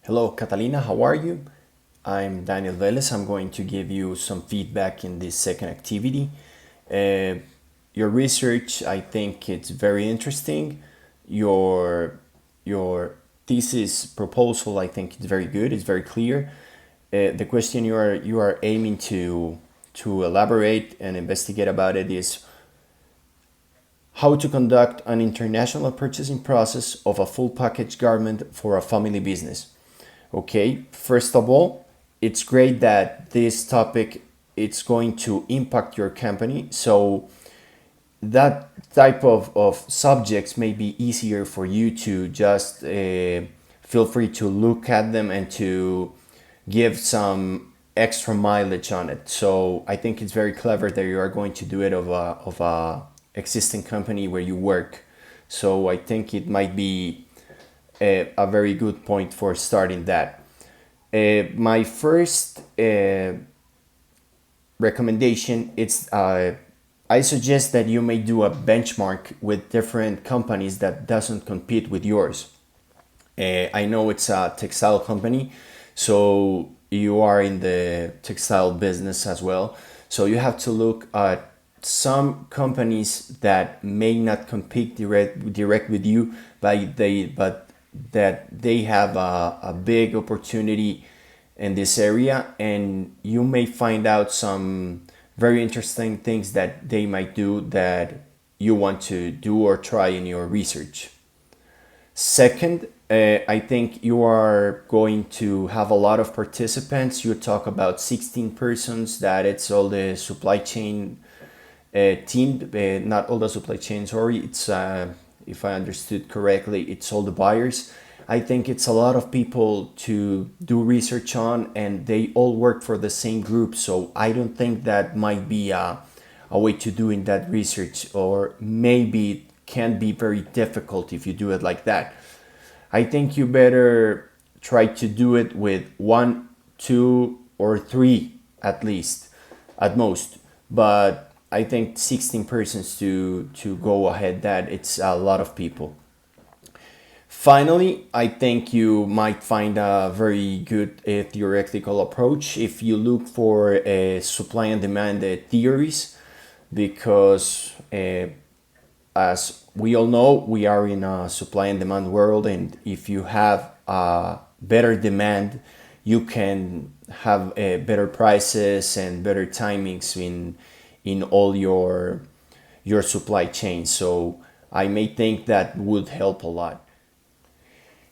Hello, Catalina, how are you? I'm Daniel Velez. I'm going to give you some feedback in this second activity. Uh, your research, I think it's very interesting. Your your thesis proposal, I think it's very good. It's very clear. The question you are aiming to elaborate and investigate about it is how to conduct an international purchasing process of a full package garment for a family business. Okay, first of all, it's great that this topic it's going to impact your company. So that type of subjects may be easier for you to just feel free to look at them and to give some extra mileage on it. So I think it's very clever that you are going to do it of a existing company where you work. So I think it might be a very good point for starting that. My first recommendation is I suggest that you may do a benchmark with different companies that doesn't compete with yours. I know it's a textile company, so you are in the textile business as well. So you have to look at some companies that may not compete direct with you, but that they have a big opportunity in this area, and you may find out some very interesting things that they might do that you want to do or try in your research. Second, I think you are going to have a lot of participants. You talk about 16 persons, that it's all the supply chain team, not all the supply chain, sorry. It's, if I understood correctly, it's all the buyers. I think it's a lot of people to do research on, and they all work for the same group. So I don't think that might be a way to doing that research, or maybe it can be very difficult if you do it like that. I think you better try to do it with one, two, or three at least, at most. But I think 16 persons to go ahead, that it's a lot of people. Finally, I think you might find a very good theoretical approach if you look for supply and demand theories, because as we all know, we are in a supply and demand world, and if you have a better demand, you can have better prices and better timings in all your supply chain. So I may think that would help a lot.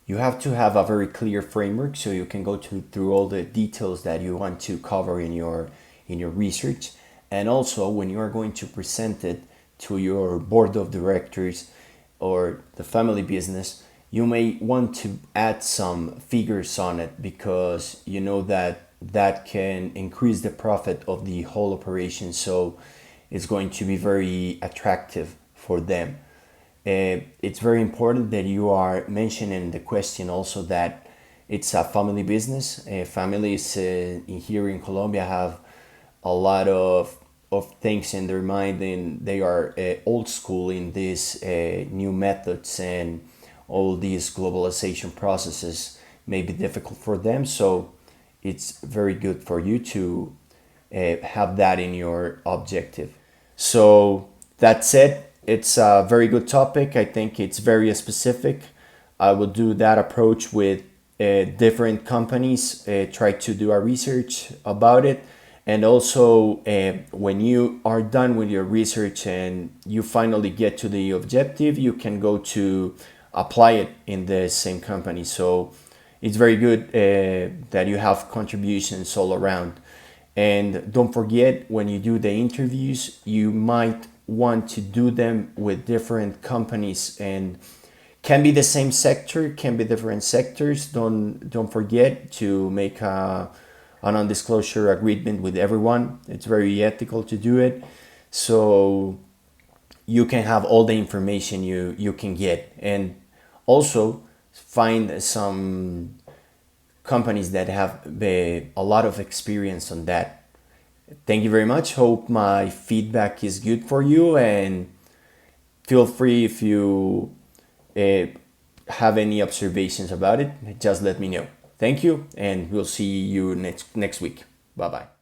You have to have a very clear framework so you can go through all the details that you want to cover in your research. And also, when you are going to present it to your board of directors or the family business, you may want to add some figures on it, because you know that that can increase the profit of the whole operation. So it's going to be very attractive for them. It's very important that you are mentioning in the question also that it's a family business. Families here in Colombia have a lot of things in their mind, and they are old school in these new methods, and all these globalization processes may be difficult for them. So it's very good for you to have that in your objective. So that said, it's a very good topic. I think it's very specific. I will do that approach with different companies, try to do a research about it. And also, when you are done with your research and you finally get to the objective, you can go to apply it in the same company. So it's very good that you have contributions all around. And don't forget, when you do the interviews, you might want to do them with different companies, and can be the same sector, can be different sectors. Don't forget to make a non-disclosure agreement with everyone. It's very ethical to do it, so you can have all the information you can get, and also find some companies that have a lot of experience on that. Thank you very much. Hope my feedback is good for you, and feel free if you have any observations about it, just let me know. thank you, and we'll see you next week. Bye bye.